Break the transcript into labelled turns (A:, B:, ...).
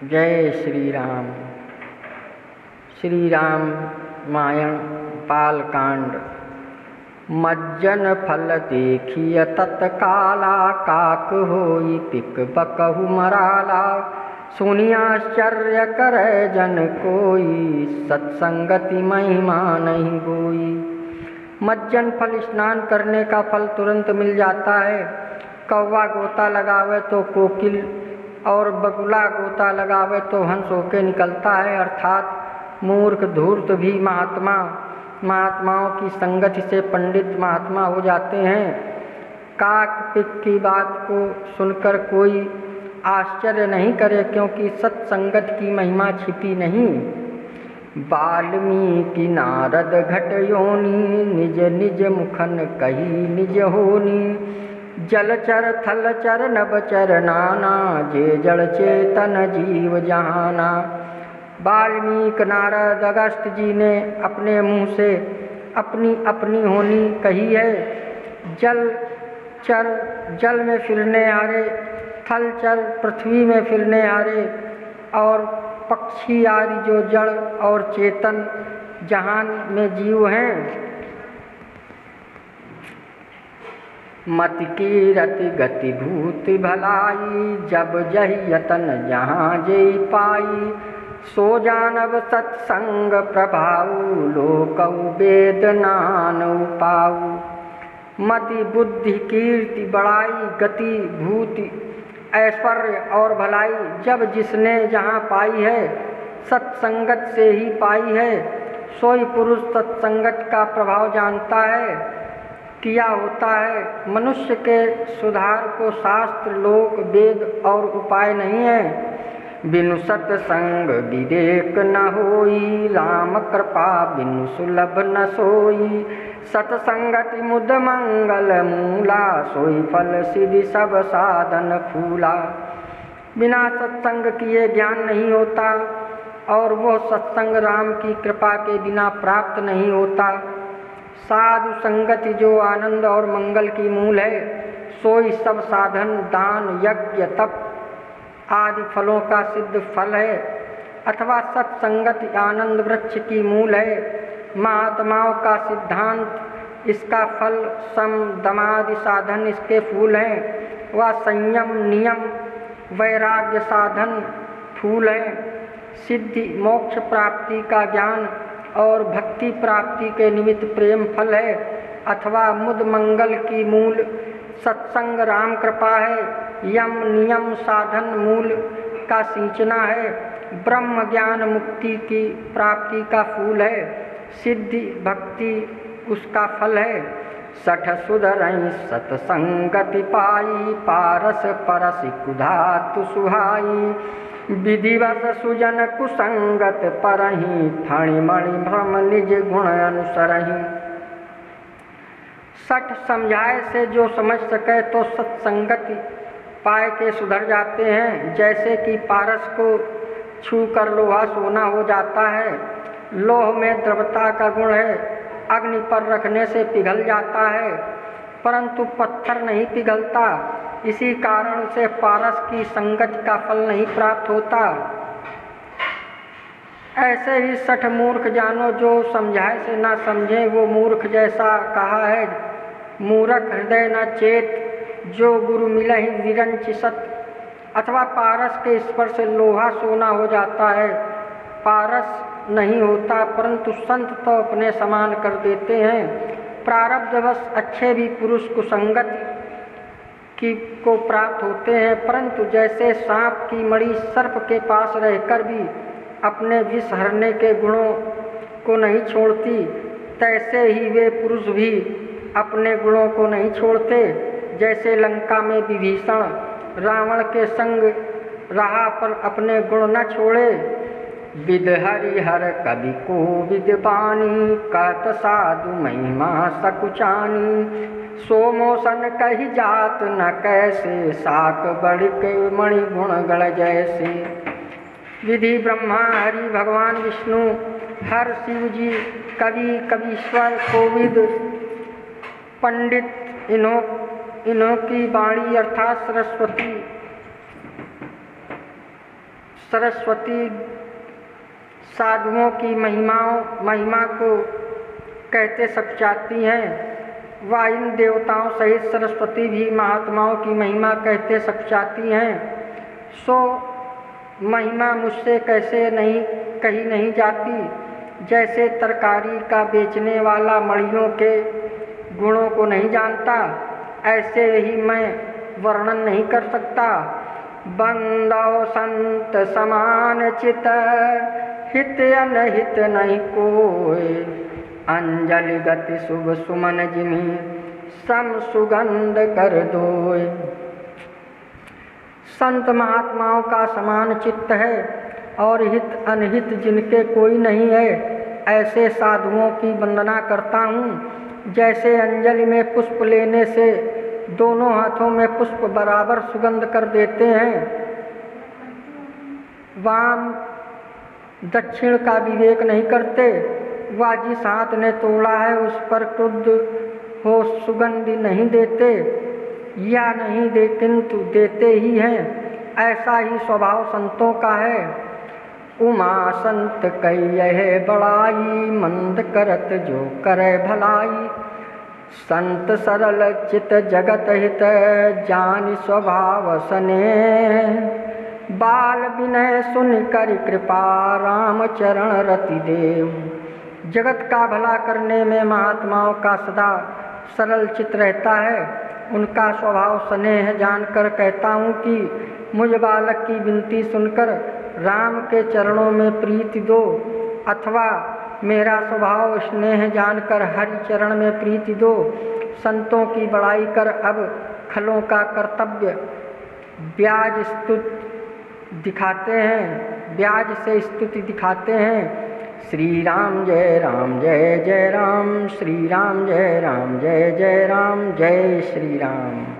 A: जय श्री राम। श्री रामायण बालकांड। मज्जन फल देखिय तत्काला, काक होई पिक बकहु मराला। सुनि आश्चर्य करे जन कोई, सत्संगति महिमा नहीं गोई। मज्जन फल स्नान करने का फल तुरंत मिल जाता है। कौवा गोता लगावे तो कोकिल और बगुला गोता लगावे तो हंस होके निकलता है। अर्थात मूर्ख धूर्त भी महात्माओं की संगति से पंडित महात्मा हो जाते हैं। काक पिक की बात को सुनकर कोई आश्चर्य नहीं करे, क्योंकि सत्संगत की महिमा छिपी नहीं। वाल्मीकि नारद घट योनि, निज निज मुखन कही निज होनी। जलचर थलचर नभचर नाना, जे जड़ चेतन जीव जहाना। वाल्मीकि नारद अगस्त जी ने अपने मुंह से अपनी अपनी होनी कही है। जलचर जल में फिरने हारे, थलचर पृथ्वी में फिरने हारे, और पक्षी आदि जो जड़ और चेतन जहान में जीव हैं। मति की रति गति भूति भलाई, जब जहि यतन जहाँ जेई पाई। सो जानब सत्संग प्रभाऊ, लोकऊ वेद नानऊ पाऊ। मति बुद्धि कीर्ति बड़ाई, गति भूति ऐश्वर्य और भलाई, जब जिसने जहाँ पाई है सत्संगत से ही पाई है। सोई पुरुष सत्संगत का प्रभाव जानता है, किया होता है। मनुष्य के सुधार को शास्त्र लोक वेद और उपाय नहीं है। बिनु सत्संग विवेक न होई, राम कृपा बिनु सुलभ न सोई। सत्संगति मुद मंगल मूला, सोई फल सिद्धि सब साधन फूला। बिना सत्संग किए ज्ञान नहीं होता, और वो सत्संग राम की कृपा के बिना प्राप्त नहीं होता। साधु संगति जो आनंद और मंगल की मूल है, सोई सब साधन दान यज्ञ तप आदि फलों का सिद्ध फल है। अथवा सत्संगति आनंद वृक्ष की मूल है। महात्माओं का सिद्धांत इसका फल, सम दमादि साधन इसके फूल हैं। वह संयम नियम वैराग्य साधन फूल है। सिद्धि मोक्ष प्राप्ति का ज्ञान और भक्ति प्राप्ति के निमित्त प्रेम फल है। अथवा मुद मंगल की मूल सत्संग राम कृपा है। यम नियम साधन मूल का सिंचना है। ब्रह्म ज्ञान मुक्ति की प्राप्ति का फूल है। सिद्धि भक्ति उसका फल है। सठ सुधरई सत्संगति पाई, पारस परस कुधातु सुहाई। विधिवत सुजन कुसंगत परहि, फणिमणि भ्रम निज गुण अनुसरहि। सठ समझाए से जो समझ सके तो सत्संगति पाए के सुधर जाते हैं। जैसे कि पारस को छू कर लोहा सोना हो जाता है। लोह में द्रवता का गुण है, अग्नि पर रखने से पिघल जाता है, परंतु पत्थर नहीं पिघलता। इसी कारण से पारस की संगत का फल नहीं प्राप्त होता। ऐसे ही सठ मूर्ख जानो, जो समझाए से ना समझे वो मूर्ख जैसा कहा है। मूर्ख हृदय न चेत, जो गुरु मिलहि विरंचि सत। अथवा पारस के स्पर्श से लोहा सोना हो जाता है। पारस नहीं होता, परंतु संत तो अपने समान कर देते हैं। प्रारब्धवश अच्छे भी पुरुष कुसंगत को प्राप्त होते हैं, परंतु जैसे सांप की मणि सर्प के पास रहकर भी अपने विष हरने के गुणों को नहीं छोड़ती, तैसे ही वे पुरुष भी अपने गुणों को नहीं छोड़ते। जैसे लंका में विभीषण रावण के संग रहा पर अपने गुण न छोड़े। विद हरिहर कवि को विद बानी, कहत साधु महिमा सकुचानी। सो मोसन कही जात न कैसे, साक बड़ के मणि गुण गण जैसे। विधि ब्रह्मा हरि भगवान विष्णु, हर शिव जी, कवि कवीश्वर कोविद पंडित, इन्हों की वाणी अर्थात सरस्वती सरस्वती साधुओं की महिमा को कहते सपचाती हैं। वह इन देवताओं सहित सरस्वती भी महात्माओं की महिमा कहते सपचाती हैं। सो महिमा मुझसे कैसे नहीं कही नहीं जाती। जैसे तरकारी का बेचने वाला मड़ियों के गुणों को नहीं जानता, ऐसे ही मैं वर्णन नहीं कर सकता। बंदो संत समान चित, हित अनहित नहीं कोय। अंजलि गति शुभ सुमन जिमि, सम सुगंध कर दोय। संत महात्माओं का समान चित्त है और हित अनहित जिनके कोई नहीं है, ऐसे साधुओं की वंदना करता हूँ। जैसे अंजलि में पुष्प लेने से दोनों हाथों में पुष्प बराबर सुगंध कर देते हैं, वाम दक्षिण का विवेक नहीं करते। वह जिस हाथ ने तोड़ा है उस पर क्रुद्ध हो सुगंध नहीं देते, या नहीं दे किंतु देते ही हैं। ऐसा ही स्वभाव संतों का है। उमा संत कहिए बड़ाई, मंद करत जो करे भलाई। संत सरल चित जगत हित, जान स्वभाव सने। बाल विनय सुन कर कृपा, राम चरण रति देव। जगत का भला करने में महात्माओं का सदा सरल चित रहता है। उनका स्वभाव स्नेह जानकर कहता हूँ कि मुझ बालक की विनती सुनकर राम के चरणों में प्रीति दो, अथवा मेरा स्वभाव स्नेह जानकर हरि चरण में प्रीति दो। संतों की बड़ाई कर अब खलों का कर्तव्य ब्याज स्तुति दिखाते हैं, ब्याज से स्तुति दिखाते हैं। श्री राम जय राम जय जय राम, श्री राम जय राम जय जय राम, जय श्री राम।